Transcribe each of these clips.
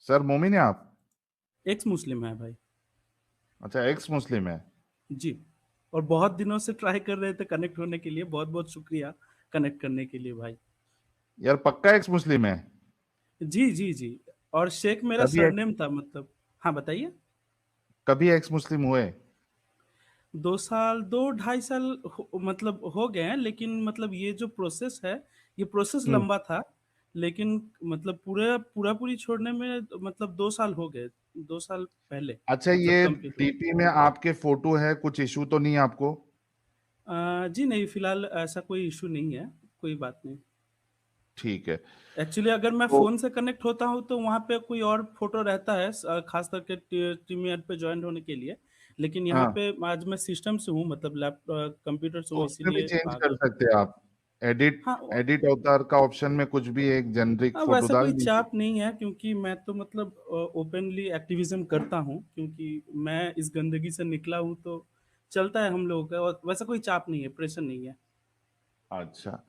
Sir मोमिन है आप? एक्स मुस्लिम है भाई। अच्छा, एक्स मुस्लिम है। जी। और बहुत दिनों से ट्राई कर रहे थे कनेक्ट होने के लिए, बहुत बहुत शुक्रिया कनेक्ट करने के लिए भाई। यार पक्का एक्स मुस्लिम है? जी जी जी। और शेख मेरा कभी सरनेम था मतलब। हाँ बताइए। कभी एक्स मुस्लिम हुए? 2 साल, 2 ढाई साल मतलब हो गए हैं, लेकिन मतलब ये जो प्रोसेस है, ये प्रोसेस हम्म। लंबा था। लेकिन मतलब पूरा पूरा पूरी छोड़ने में मतलब 2 साल हो गए, 2 साल पहले अच्छा, मतलब ये कंप्लीट हुआ। डीपी में आपके फोटो है, कुछ इशू तो नहीं है आपको? जी नहीं, फिलहाल ऐसा कोई इशू नहीं है, कोई बात नहीं। ठीक है। एक्चुअली अगर मैं तो फ़ोन से कनेक्ट होता हूँ तो वहाँ पे कोई और फ़ोटो रहता है, ख़ास करके टीम ऐड पे जॉइन होने के लिए। लेकिन यहाँ हाँ, पे आज मैं सिस्टम से हूँ, मतलब कंप्यूटर से तो हूँ, उसमें भी इसीलिए चेंज आ कर गया। सकते हैं आप। एडिट हाँ, एडिट अवतार का ऑप्शन में कुछ भी एक जेनरिक फोटो वैसा डाल कोई दीजिए। चाप नहीं है, क्योंकि मैं तो मतलब ओपनली एक्टिविज़्म करता हूँ, क्योंकि मैं इस गंदगी से निकला हूँ, तो चलता है हम लोगों का, और वैसा कोई चाप नहीं है, प्रेशर नहीं है। अच्छा,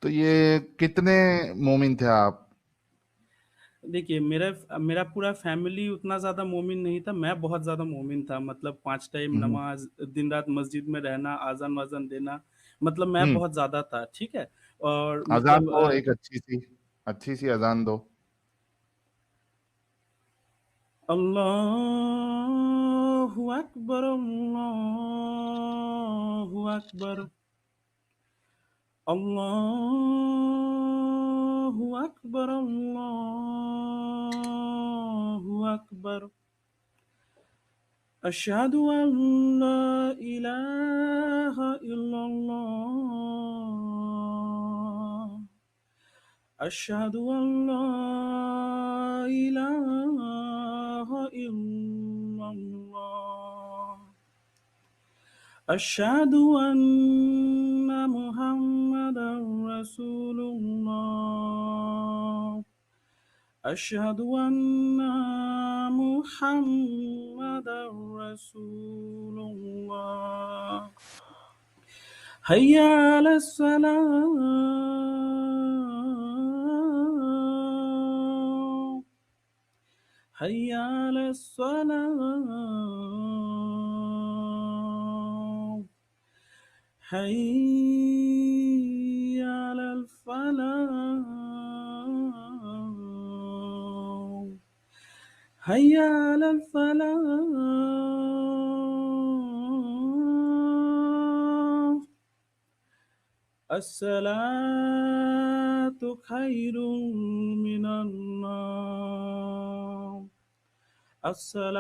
तो ये कितने मोमिन थे आप? देखिए, मेरा मेरा पूरा फैमिली उतना ज़्यादा मोमिन नहीं था, मैं बहुत ज़्यादा मोमिन था। मतलब 5 टाइम हम्म। नमाज़, दिन-रात मस्जिद में रहना, अज़ान-वज़ान देना, मतलब मैं हम्म। बहुत ज़्यादा था, ठीक है? और अजान मतलब दो, एक अच्छी सी अजान दो। अल्लाहु अकबर, अल्लाहु अकबर, अल्लाहु अकबर, अल्लाहु अकबर। अशहदु अल्ला इलाहा इल्लल्लाह, अशहदु अल्ला इलाहा इल्लल्लाह, अशहदु अन्ना मुहम्मदन रसूलुल्लाह, अशहदु अन्ना मुहम्मदन रसूलुल्लाह। हय्या अला सलाह, हय्या अला सलाह, हय्या अलल फलाह, हय्या अलल फलाह। अस्सलातु खैरुम मिनन नौम, अस्सलातु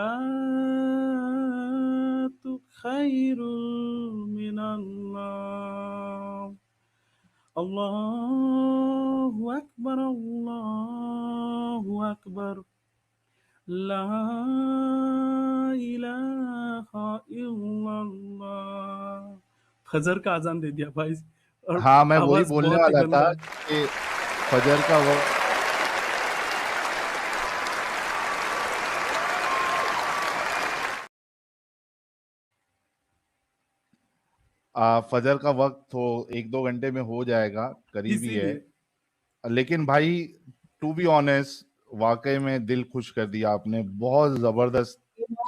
खैरुम मिनन नौम। अल्लाहु अकबर, अल्लाहु अकबर, ला इलाहा इल्लल्लाह। फजर का अजान दे दिया भाई, और हाँ, मैं वही आवाज बोलने बहुत ही वाला था गंदा है। कि फजर का वक्त फजर का वक्त तो 1-2 घंटे में हो जाएगा, करीब ही है। इसीलिए लेकिन भाई, टू बी ऑनेस्ट, वाकई में दिल खुश कर दिया आपने। बहुत जबरदस्त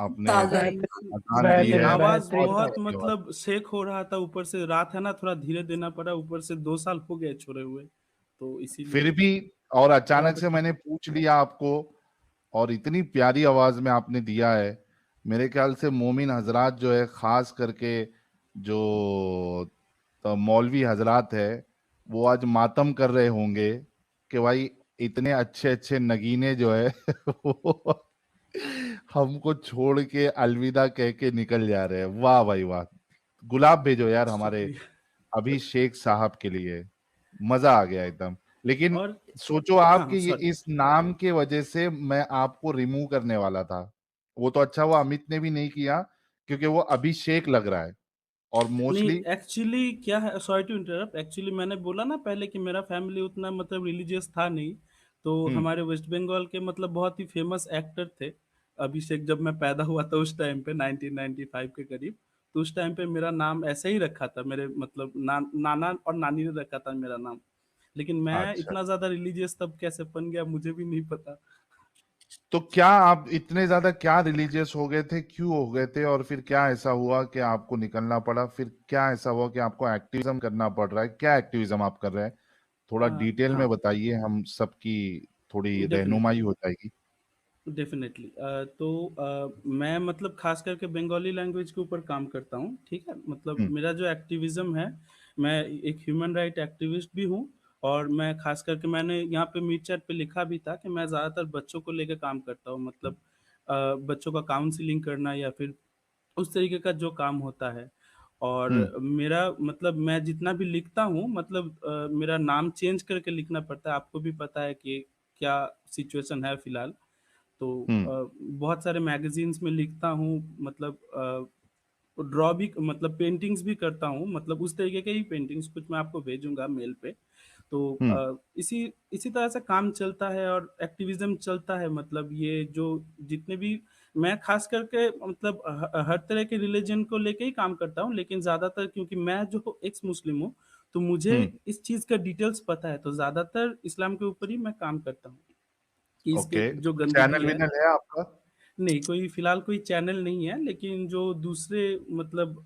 आपने बेहतरीन अजान दी है। बेहतरीन आवाज बहुत बेहतरीन। बहुत अच्छी आवाज। मतलब शेक हो रहा था, ऊपर से रात है ना, थोड़ा धीरे देना पड़ा, ऊपर से 2 साल हो गए छोड़े हुए, तो इसीलिए फिर भी, और अचानक बहुत से अच्छा। मैंने पूछ लिया आपको, और इतनी प्यारी आवाज में आपने दिया है। मेरे ख्याल से मोमिन हजरात जो है, खास करके जो तो मौलवी हजरात है, वो आज मातम कर रहे होंगे कि भाई इतने अच्छे अच्छे नगीने जो है वो हमको छोड़ के अलविदा कह के निकल जा रहे हैं। वाह भाई वाह! गुलाब भेजो यार हमारे शुक्रिया। अभिषेक साहब के लिए। मजा आ गया एकदम। लेकिन और सोचो हाँ आप हाँ, कि ये सॉरी। इस नाम के वजह से मैं आपको रिमूव करने वाला था। वो तो अच्छा हुआ अमित ने भी नहीं किया, क्योंकि वो अभिषेक लग रहा है। और नहीं, मोस्टली एक्चुअली क्या है, सॉरी टू इंटरप्ट, एक्चुअली मैंने बोला ना पहले कि मेरा फैमिली उतना मतलब रिलीजियस था नहीं। तो हम्म। हमारे वेस्ट बंगाल के मतलब बहुत ही फेमस एक्टर थे अभिषेक। जब मैं पैदा हुआ था उस टाइम पे 1995 के करीब, तो उस टाइम पे मेरा नाम ऐसे ही रखा था, मेरे मतलब नाना और नानी ने रखा था मेरा नाम। लेकिन मैं अच्छा, इतना ज्यादा रिलीजियस तब कैसे बन गया मुझे भी नहीं पता। तो क्या आप इतने ज्यादा क्या रिलीजियस हो गए थे, क्यों हो गए थे, और फिर क्या ऐसा हुआ कि आपको निकलना पड़ा? फिर क्या ऐसा हुआ कि आपको एक्टिविज्म करना पड़ रहा है? क्या एक्टिविज्म आप कर रहे हैं? थोड़ा डिटेल में हाँ, बताइए, हम सबकी थोड़ी रहनुमाई डेफ़िनेटली। हो जाएगी। डेफिनेटली तो मैं मतलब खास करके बंगाली लैंग्वेज के ऊपर काम करता हूँ, ठीक है? मतलब हम्म। मेरा जो एक्टिविज़्म है, मैं एक ह्यूमन राइट एक्टिविस्ट भी हूँ और मैं खास करके मैंने यहाँ पे मीट चैट पे लिखा भी था कि मैं ज़्यादातर बच्चों को लेके काम करता हूँ। मतलब बच्चों का काउंसलिंग करना या फिर उस तरीके का जो काम होता है। और हम्म। मेरा मतलब मैं जितना भी लिखता हूँ मतलब मेरा नाम चेंज करके लिखना पड़ता है। आपको भी पता है कि क्या सिचुएशन है फ़िलहाल। तो हम्म। बहुत सारे मैगज़ीन्स में लिखता हूँ मतलब ड्रॉ भी मतलब पेंटिंग्स भी करता हूँ, मतलब उस तरीके के ही पेंटिंग्स कुछ मैं आपको भेजूँगा मेल पे। तो हम्म। इसी इसी तरह से काम चलता है और एक्टिविज़्म चलता है मतलब ये जो जितने भी मैं ख़ास करके मतलब हर तरह के रिलिजन को लेके ही काम करता हूँ, लेकिन ज़्यादातर क्योंकि मैं जो एक्स मुस्लिम हूँ, तो मुझे हम्म। इस चीज़ का डिटेल्स पता है, तो ज़्यादातर इस्लाम के ऊपर ही मैं काम करता हूँ, कि इसके ओके। जो गंदगी चैनल है। विनल है आपका? नहीं, कोई फ़िलहाल कोई चैनल नहीं है, लेकिन जो दूसरे मतलब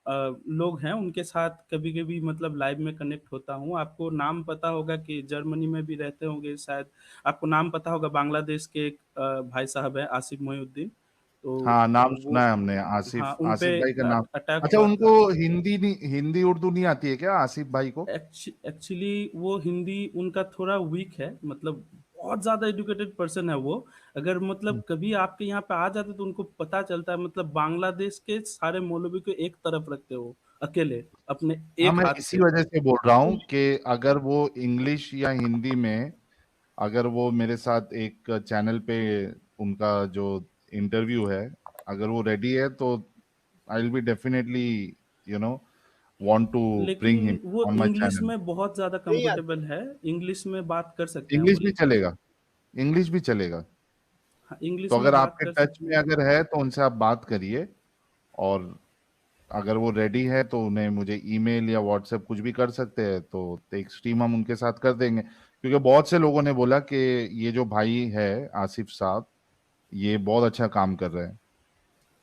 लोग हैं, उनके साथ कभी-कभी मतलब लाइव में कनेक्ट होता हूँ। आपको नाम पता होगा कि जर्मनी में भी रहते होंगे शायद, आपको नाम पता होगा बांग्लादेश के एक भाई साहब हैं आसिफ मोहिउद्दीन, तो हाँ, नाम सुना वो है हमने, हाँ, आसिफ, उन पे आसिफ भाई का नाम। अटैक अच्छा, हुआ उनको था। हिंदी नहीं, हिंदी उर्दू नहीं आती है क्या आसिफ भाई को? एक्चुअली वो हिंदी उनका थोड़ा वीक है, मतलब बहुत ज़्यादा एजुकेटेड पर्सन है वो। अगर मतलब कभी आपके यहाँ पे आ जाते तो उनको पता चलता है, मतलब बांग्लादेश के सारे मौलवी को एक तरफ रखते हो, अकेले, अपने हाँ, एक मैं हाथ इसी से। वजह से बोल रहा हूँ कि अगर वो इंग्लिश या हिंदी में, अगर वो मेरे साथ एक चैनल पे उनका जो इंटरव्यू है, अगर वो रेडी है, तो I will be definitely, you know, want to bring him लेकिन वो ऑन माय इंग्लिश चैनल। में बहुत ज़्यादा नहीं आती। कंफर्टेबल है, इंग्लिश में बात कर सकते हैं वो, इंग्लिश भी लेकिन चलेगा, इंग्लिश भी चलेगा। हाँ, तो इंग्लिश में अगर बात आपके कर टच सकते में हैं। अगर है तो उनसे आप बात करिए, और अगर वो रेडी है तो उन्हें मुझे ईमेल या व्हाट्सएप कुछ भी कर सकते हैं, तो एक स्ट्रीम हम उनके साथ कर देंगे, क्योंकि बहुत से लोगों ने बोला कि ये जो भाई है आसिफ साहब, ये बहुत अच्छा काम कर रहे हैं।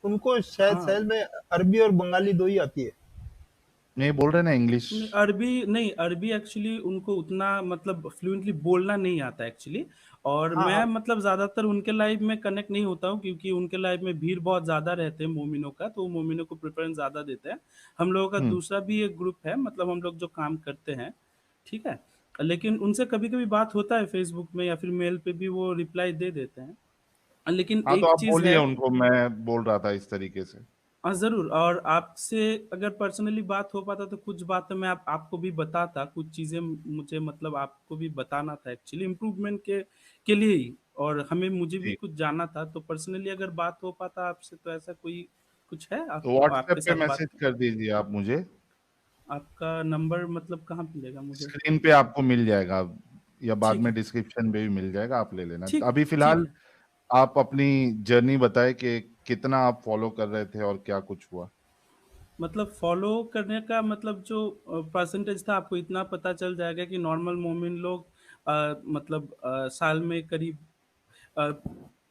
उनको शायद हाँ, शायद में अरबी और बंगाली दो ही आती है। नहीं, बोल रहे हैं ना इंग्लिश। नहीं, अरबी नहीं, अरबी एक्चुअली उनको उतना मतलब फ्लुएंटली बोलना नहीं आता एक्चुअली। और हाँ मैं हाँ। मतलब ज़्यादातर उनके लाइव में कनेक्ट नहीं होता हूँ, क्योंकि उनके लाइव में भीड़ बहुत ज़्यादा रहते हैं मोमिनों का, तो वो मोमिनों को प्रेफ़रेंस ज़्यादा देते हैं। हम लोगों का हम्म। दूसरा भी एक ग्रुप है, मतलब हम लोग जो काम करते हैं, ठीक है? लेकिन उनसे कभी-कभी बात होता है फ़ेसबुक में या फिर मेल पे भी वो रिप्लाई दे देते हैं। लेकिन हाँ, तो एक आप चीज़ बोलिए है। उनको, मैं बोल रहा था इस तरीके से। हाँ, ज़रूर। और आपसे अगर पर्सनली बात हो पाता तो कुछ बातें मैं आपको भी बताता, कुछ चीज़ें मुझे मतलब आपको भी बताना था एक्चुअली इम्प्रूवमेंट के लिए ही, और हमें मुझे भी जी। कुछ जानना था, तो पर्सनली अगर बात हो पाता आपसे तो ऐसा कोई कुछ है तो आपको व्हाट्सएप आपके पे साथ बात। मैसेज कर दीजिए आप मुझे। आपका नंबर मतलब कहाँ मिलेगा मुझे? स्क्रीन पे आपको मिल जाएगा, या बाद ठीक में है, डिस्क्रिप्शन में भी मिल जाएगा, आप ले लेना। ठीक है, अभी ठीक फिलहाल है। आप अपनी जर्नी बताएं कि कितना आप फॉलो कर रहे थे और क्या कुछ हुआ। मतलब फ़ॉलो करने का मतलब जो परसेंटेज था, आपको इतना पता चल जाएगा कि नॉर्मल मोमिन लोग मतलब साल में करीब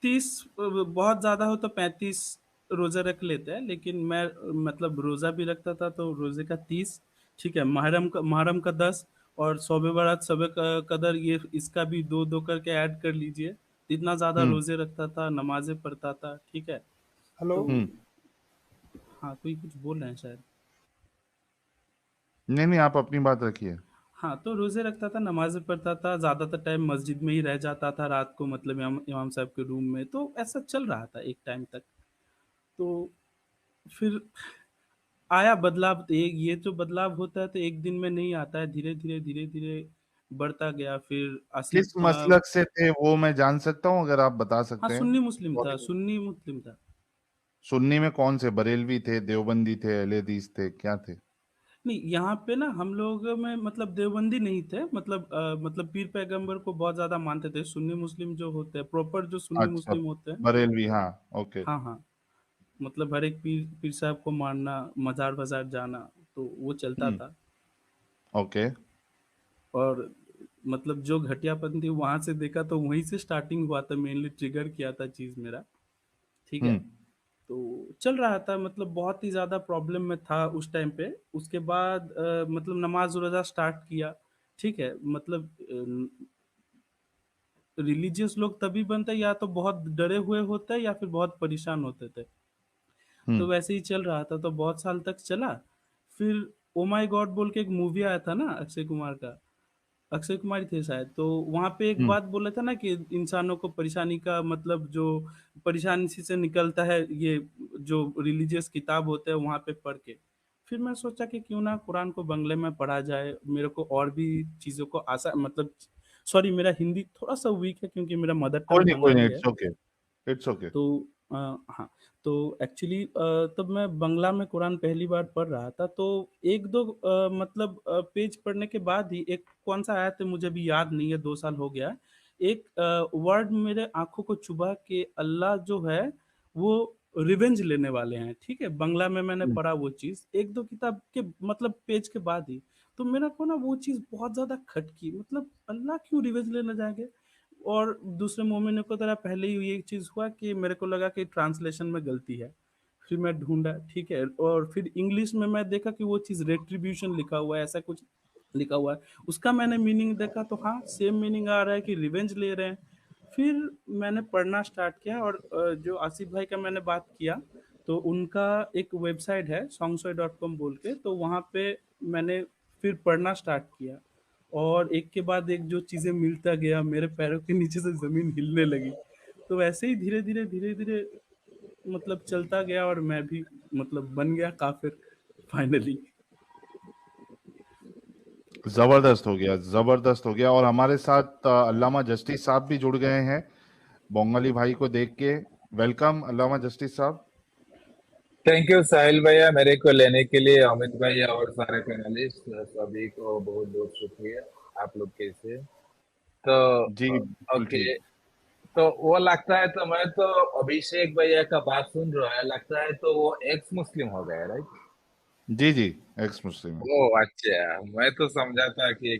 30 बहुत ज़्यादा हो तो 35 रोज़ा रख लेते हैं, लेकिन मैं मतलब रोज़ा भी रखता था तो रोज़े का 30, ठीक है, मुहर्रम का 10 और शब बारात, शब क कदर, ये इसका भी 2-2 करके ऐड कर लीजिए। इतना ज़्यादा हम्म। रोज़े रखता था, नमाज़ें पढ़ता था, ठीक है? हेलो। तो हम्म। हाँ, कोई कुछ बोल रहे हैं शायद। नहीं नहीं, आप अपनी बात रखिए। हाँ, तो रोज़े रखता था, नमाज़ें पढ़ता था, ज़्यादातर टाइम मस्जिद में ही रह जाता था रात को, मतलब इमाम इमाम साहब के रूम में, तो ऐसा चल रहा था एक टाइम तक। तो फिर आया बदलाव, तो ये जो बदलाव होता है तो एक दिन में नहीं आता है, धीरे-धीरे, धीरे-धीरे बढ़ता गया। फिर किस आसिफ मसलक से थे वो मैं जान सकता हूँ, अगर आप बता हाँ, सकते हैं? Sorry। सुन्नी मुस्लिम था। सुन्नी में कौन से, बरेलवी थे, देवबंदी थे, अहले हदीस थे, क्या थे? नहीं, यहाँ पे ना हम लोग में मतलब देवबंदी नहीं थे, मतलब मतलब पीर पैगंबर को बहुत ज़्यादा मानते थे। सुन्नी मुस्लिम जो होते हैं, प्रॉपर जो सुन्नी अच्छा, मुस्लिम होते हैं। बरेलवी, हाँ। ओके। हाँ, हाँ। मतलब हर एक पीर पीर साहब को मानना, मज़ार-वज़ार जाना, तो वो चलता हम्म। था। ओके। और मतलब जो घटियापन थी वहाँ से देखा, तो वहीं से स्टार्टिंग हुआ था, मेनली ट्रिगर किया था चीज़ मेरा, ठीक है? हुँ, तो चल रहा था, मतलब बहुत ही ज़्यादा प्रॉब्लम में था उस टाइम पे। उसके बाद मतलब नमाज़-रोज़ा स्टार्ट किया, ठीक है? मतलब रिलीजियस लोग तभी बनते हैं या तो बहुत डरे हुए होते हैं या फिर बहुत परेशान होते थे। हुँ, तो वैसे ही चल रहा था, तो बहुत साल तक चला। फिर ओह माय गॉड बोल के एक मूवी आया था ना अक्षय कुमार का, अक्षय कुमार ही थे शायद, तो वहाँ पे एक हुँ, बात बोला था ना कि इंसानों को परेशानी का मतलब जो परेशानी से निकलता है, ये जो रिलीजियस किताब होते हैं वहाँ पे पढ़ के। फिर मैं सोचा कि क्यों ना कुरान को बंगले में पढ़ा जाए, मेरे को और भी चीज़ों को मतलब सॉरी, मेरा हिंदी थोड़ा-सा वीक है क्योंकि मेरा मदर टंग कोई नहीं, बंगाली है। It's okay, it's okay. तो हाँ, तो एक्चुअली तब मैं बंगला में कुरान पहली बार पढ़ रहा था, तो 1-2 मतलब पेज पढ़ने के बाद ही एक कौन-सा आयत है मुझे अभी याद नहीं है, 2 साल हो गया है। एक वर्ड मेरे आँखों को चुभा कि अल्लाह जो है, वो रिवेंज लेने वाले हैं, ठीक है? बंगला में मैंने हुँ, पढ़ा वो चीज़, 1-2 किताब के मतलब पेज के बाद ही। तो मेरा को ना वो चीज़ बहुत ज़्यादा खटकी, मतलब अल्लाह क्यों रिवेंज लेने जाएँगे? और दूसरे मोमेंट को तरह पहले ही ये चीज़ हुआ कि मेरे को लगा कि ट्रांसलेशन में गलती है। फिर मैं ढूँढा, ठीक है? और फिर इंग्लिश में मैं देखा कि वो चीज़ रेट्रिब्यूशन लिखा हुआ है, ऐसा कुछ लिखा हुआ है। उसका मैंने मीनिंग देखा तो हाँ, सेम मीनिंग आ रहा है कि रिवेंज ले रहे हैं। फिर मैंने पढ़ना स्टार्ट किया और जो आसिफ भाई का मैंने बात किया, तो उनका एक वेबसाइट है songshoy.com बोल के, तो वहाँ पे मैंने फिर पढ़ना स्टार्ट किया। और एक के बाद एक जो चीज़ें मिलता गया, मेरे पैरों के नीचे से ज़मीन हिलने लगी। तो वैसे ही धीरे-धीरे, धीरे-धीरे मतलब चलता गया और मैं भी मतलब बन गया काफ़िर फाइनली। ज़बरदस्त हो गया और हमारे साथ अल्लामा जस्टिस साहब भी जुड़ गए हैं, बंगाली भाई को देख के। वेलकम अल्लामा जस्टिस साहब। थैंक यू साहिल भैया मेरे को लेने के लिए, अमित भैया और सारे पैनलिस्ट सभी को बहुत बहुत शुक्रिया। आप लोग कैसे? तो जी, बिल्कुल ओके। ठीक। तो वो लगता है, तो मैं तो अभिषेक भैया का बात सुन रहा है, लगता है तो वो एक्स मुस्लिम हो गया, राइट? जी, जी, एक्स मुस्लिम है। ओ अच्छा, मैं तो समझा था कि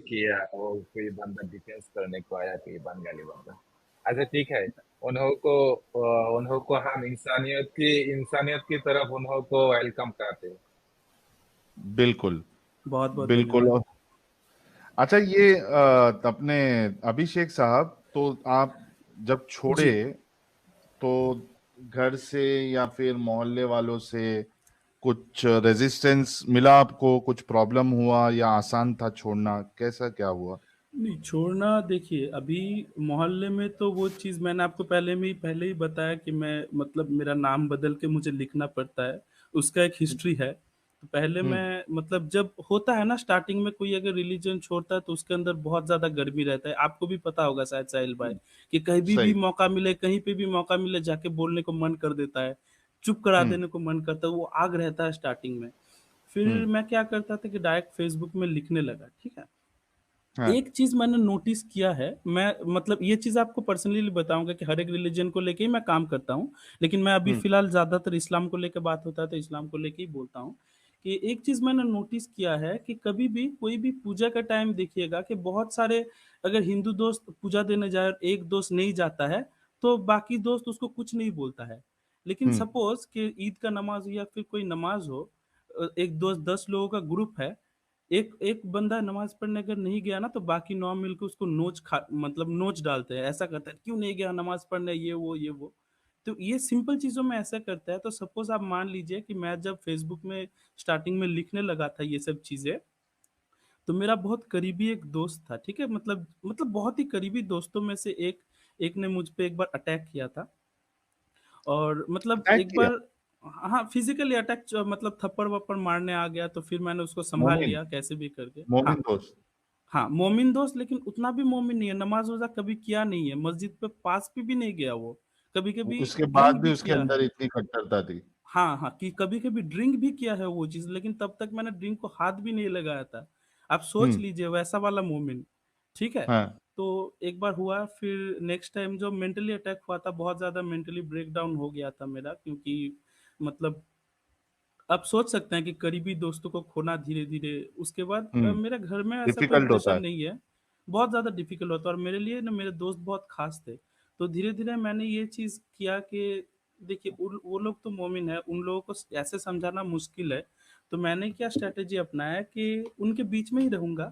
वो कोई बंदा डिफेंस करने को आया, कि बंगाली बंदा। अच्छा ठीक है। उन्हों को हम इंसानियत की तरफ उन्हों को वेलकम करते हैं। बिल्कुल, बहुत-बहुत बिल्कुल। धन्यवाद। अच्छा, ये अपने अभिषेक साहब, तो आप जब छोड़े, जी। तो घर से या फिर मोहल्ले वालों से कुछ रेजिस्टेंस मिला आपको? कुछ प्रॉब्लम हुआ या आसान था छोड़ना? कैसा क्या हुआ? नहीं, छोड़ना देखिए, अभी मोहल्ले में तो वो चीज़ मैंने आपको पहले ही बताया कि मैं मतलब मेरा नाम बदल के मुझे लिखना पड़ता है, उसका एक हिस्ट्री है। तो पहले हुँ, मैं मतलब जब होता है ना स्टार्टिंग में कोई अगर रिलीजन छोड़ता है तो उसके अंदर बहुत ज़्यादा गर्मी रहता है। आपको भी पता होगा शायद साहिल भाई हुँ, कि कहीं भी सही। मौका मिले, कहीं पे भी मौका मिले जाके बोलने को मन कर देता है, चुप करा हुँ, देने को मन करता है, वो आग रहता है स्टार्टिंग में। हुँ, फिर मैं क्या करता था कि डायरेक्ट फ़ेसबुक में लिखने लगा, ठीक है? हाँ, एक चीज़ मैंने नोटिस किया है, मैं मतलब ये चीज़ आपको पर्सनली बताऊँगा कि हर एक रिलीजन को लेके ही मैं काम करता हूँ। लेकिन मैं अभी हुँ, फ़िलहाल ज़्यादातर इस्लाम को लेके बात होता है, तो इस्लाम को लेके ही बोलता हूँ, कि एक चीज़ मैंने नोटिस किया है कि कभी भी कोई भी पूजा का टाइम देखिएगा कि बहुत सारे अगर हिंदू दोस्त पूजा देने जाए और एक दोस्त नहीं जाता है, तो बाकी दोस्त उसको कुछ नहीं बोलता है। लेकिन हुँ, सपोज़ कि ईद का नमाज़ हो या फिर कोई नमाज़ हो, एक दोस्त 10 लोगों का ग्रुप है, एक एक बंदा नमाज़ पढ़ने अगर नहीं गया ना, तो बाकी 9 मिलके उसको मतलब नोच डालते हैं, ऐसा करते हैं, "क्यों नहीं गया नमाज़ पढ़ने?" ये वो। तो ये सिंपल चीज़ों में ऐसा करता है, तो सपोज़ आप मान लीजिए कि मैं जब फ़ेसबुक में स्टार्टिंग में लिखने लगा था ये सब चीज़ें, तो मेरा बहुत करीबी एक दोस्त था, ठीक है? मतलब बहुत ही करीबी दोस्तों में से एक ने मुझ पे एक बार अटैक किया था। और मतलब अटैक एक किया? बार हाँ, फिज़िकली अटैक मतलब थप्पड़-वप्पड़ मारने आ गया, तो फिर मैंने उसको सँभाल मोमिन? लिया कैसे भी करके। हाँ। मोमिन दोस्त? हाँ, मोमिन दोस्त, लेकिन उतना भी मोमिन नहीं है, नमाज़-रोज़ा कभी किया नहीं है, मस्जिद पे पास पे भी नहीं गया वो। कभी-कभी उसके बाद ड्रिंक भी भी उसके किया अंदर है। इतनी कट्टरता थी। हाँ, हाँ, कि कभी-कभी ड्रिंक भी किया है वो चीज़, लेकिन तब तक मैंने ड्रिंक को हाथ भी नहीं लगाया था। आप सोच हुँ, लीजिए वैसा वाला मोमेंट, ठीक है? हाँ, तो एक बार हुआ, फिर नेक्स्ट टाइम जो मेंटली अटैक हुआ था, बहुत ज़्यादा मेंटली ब्रेकडाउन हो गया था मेरा, क्योंकि मतलब आप सोच सकते हैं कि करीबी दोस्तों को खोना धीरे-धीरे। उसके बाद हुँ, मेरे घर में ऐसा कोई डिफ़िकल्ट प्रेशर होता है। नहीं है। बहुत ज़्यादा डिफ़िकल्ट होता है और मेरे लिए ना मेरे दोस्त बहुत ख़ास थे। तो धीरे-धीरे मैंने ये चीज़ किया कि देखिए उन वो लोग तो मोमिन हैं, उन लोगों को ऐसे समझाना मुश्किल है। तो मैंने क्या स्ट्रैटेजी अपनाया कि उनके बीच में ही रहूँगा,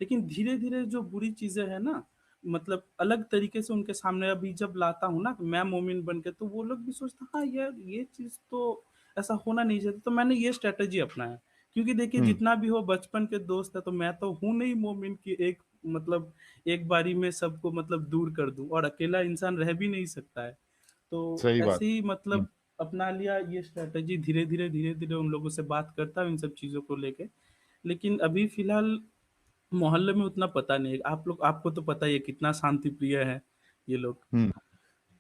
लेकिन धीरे-धीरे जो बुरी चीज़ें हैं ना, मतलब अलग तरीके से उनके सामने अभी जब लाता हूँ ना, मैं मोमिन बन के, तो वो लोग भी सोचते हैं, हाँ यार, ये चीज़ तो ऐसा होना नहीं चाहिए। तो मैंने ये स्ट्रैटेजी अपनाया। क्योंकि देखिए हुँ, जितना भी हो बचपन के दोस्त है, तो मैं तो हूँ नहीं मोमिन कि एक मतलब एक बारी में सबको मतलब दूर कर दूँ और अकेला इंसान रह भी नहीं सकता है। तो सही बात। ऐसे ही हुँ, मतलब अपना लिया ये स्ट्रैटेजी, धीरे-धीरे उन लोगों से बात करता हूँ इन सब चीज़ों को लेके। लेकिन अभी फ़िलहाल मोहल्ले में उतना पता नहीं है। आप लोग आपको तो पता ही है कितना शांति प्रिय है ये लोग। हुँ,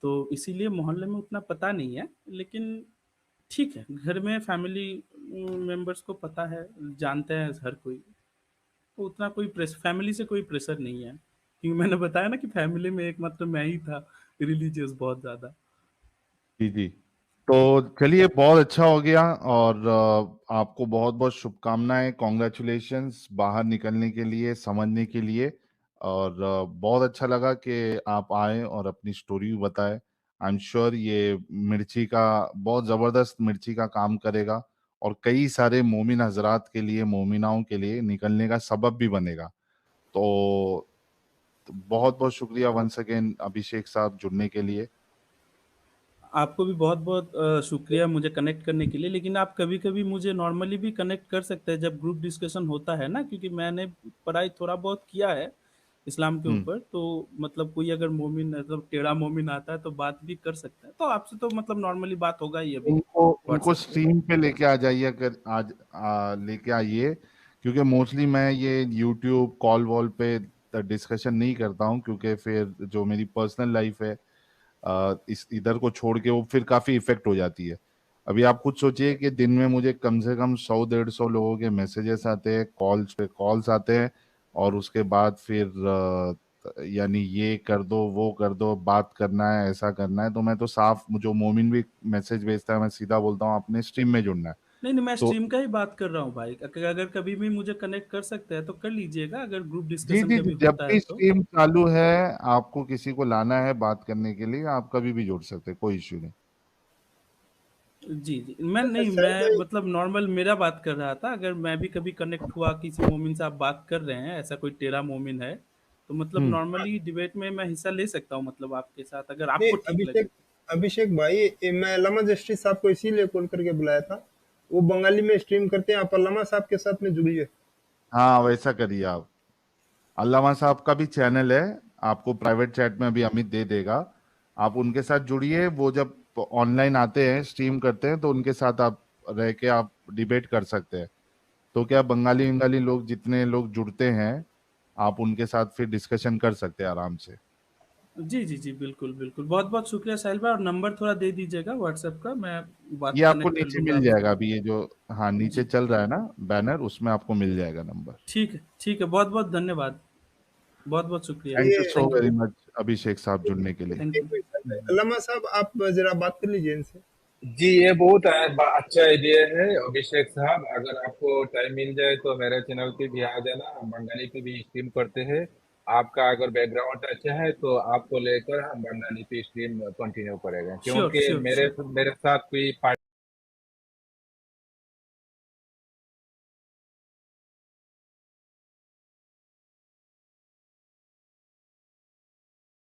तो इसीलिए मोहल्ले में उतना पता नहीं है। लेकिन ठीक है, घर में फैमिली मेंबर्स को पता है, जानते हैं हर कोई। तो उतना कोई फैमिली से कोई प्रेशर नहीं है। क्योंकि मैंने बताया ना कि फैमिली में एकमात्र मैं ही था रिलीजियस बहुत ज़्यादा। जी, जी। तो चलिए बहुत अच्छा हो गया और आपको बहुत-बहुत शुभकामनाएँ, कांग्रेचुलेशंस बाहर निकलने के लिए, समझने के लिए और बहुत अच्छा लगा कि आप आए और अपनी स्टोरी भी बताएँ। आई एम श्योर ये मिर्ची का बहुत ज़बरदस्त मिर्ची का काम करेगा और कई सारे मोमिन हज़रात के लिए, मोमिनाओं के लिए निकलने का सबब भी बनेगा। तो बहुत-बहुत शुक्रिया वन्स अगेन अभिषेक साहब जुड़ने के लिए। आपको भी बहुत-बहुत शुक्रिया मुझे कनेक्ट करने के लिए, लेकिन आप कभी-कभी मुझे नॉर्मली भी कनेक्ट कर सकते हैं जब ग्रुप डिस्कशन होता है ना, क्योंकि मैंने पढ़ाई थोड़ा बहुत किया है इस्लाम के हुँ। ऊपर, तो मतलब कोई अगर मोमिन मतलब टेढ़ा मोमिन आता है तो बात भी कर सकते हैं। तो आपसे तो मतलब नॉर्मली बात होगा ही अभी उनको उनको व्हाट्सएप पे। स्ट्रीम पे लेके आ जाइए अगर आज लेके आइए क्योंकि मोस्टली मैं ये यूट्यूब कॉल वॉल पे डिस्कशन नहीं करता हूँ क्योंकि फिर जो मेरी पर्सनल लाइफ है इस इधर को छोड़ के वो फिर काफी इफेक्ट हो जाती है। अभी आप खुद सोचिए कि दिन में मुझे कम से कम 100-150 लोगों के मैसेजेस आते हैं, कॉल्स पे कॉल्स आते हैं और उसके बाद फिर यानी ये कर दो वो कर दो बात करना है ऐसा करना है तो मैं तो साफ जो मोमिन भी मैसेज भेजता है मैं सीधा बोलता हूँ अपने स्ट्रीम में जुड़ना है। नहीं, नहीं, मैं तो स्ट्रीम का ही बात कर रहा हूँ भाई। अगर कभी भी मुझे कनेक्ट कर सकते हैं तो कर लीजिएगा, अगर ग्रुप जी डिस्कशन जी जी कभी जब होता है भी तो। स्ट्रीम चालू है आपको किसी को लाना है बात करने के लिए आप कभी भी जुड़ सकते हैं कोई इश्यू नहीं। जी, जी। मैं अच्छा नहीं, साहिल मैं भाई, मतलब नॉर्मल मेरा बात कर रहा था, अगर मैं भी कभी कनेक्ट हुआ किसी मोमिन से आप बात कर रहे हैं, ऐसा कोई टेढ़ा मोमिन है, तो मतलब हम्म। नॉर्मली डिबेट में मैं हिस्सा ले सकता हूँ मतलब आपके साथ, अगर नहीं आपको ठीक लगे अभिषेक, तो। अभिषेक भाई, मैं अल्लामा जस्टिस साहब को इसीलिए कॉल करके बुलाया था। वो बंगाली में स्ट्रीम करते हैं, आप अल्लामा साहब के साथ में जुड़िए। हाँ वैसा करिए आप। अल्लामा साहब का भी चैनल है आपको प्राइवेट चैट में अभी अमित दे देगा। आप उनके साथ जुड़िए वो जब ऑनलाइन आते हैं स्ट्रीम करते हैं तो उनके साथ आप रह के आप डिबेट कर सकते हैं। तो क्या बंगाली बंगाली लोग जितने लोग जुड़ते हैं आप उनके साथ फिर डिस्कशन कर सकते हैं आराम से। जी, जी, जी, बिल्कुल, बिल्कुल। बहुत-बहुत शुक्रिया साहिल भाई, और नंबर थोड़ा दे दीजिएगा व्हाट्सएप का, मैं बात ये आपको कनेक्ट कर नीचे लूँगा मिल आपसे। जाएगा अभी ये जो हाँ नीचे जी, चल रहा है ना बैनर उसमें आपको मिल जाएगा नंबर। ठीक है, ठीक है। बहुत-बहुत धन्यवाद। बहुत-बहुत शुक्रिया। थैंक यू चलिए, so thank you, very much Abhishek साहब जुड़ने के लिए। थैंक एक यू। मिनट साहिल भाई, अल्लामा साहब आप जरा बात कर लीजिए इनसे। जी ये बहुत अच्छा आइडिया है अभिषेक साहब। अगर आपको टाइम मिल जाए तो मेरे चैनल पे भी आ जाना, हम बंगाली पे भी स्ट्रीम करते हैं। आपका अगर बैकग्राउंड अच्छा है तो आपको लेकर हम बंगाली पे स्ट्रीम कंटिन्यू करेंगे श्योर, क्योंकि श्योर, मेरे श्योर। मेरे साथ कोई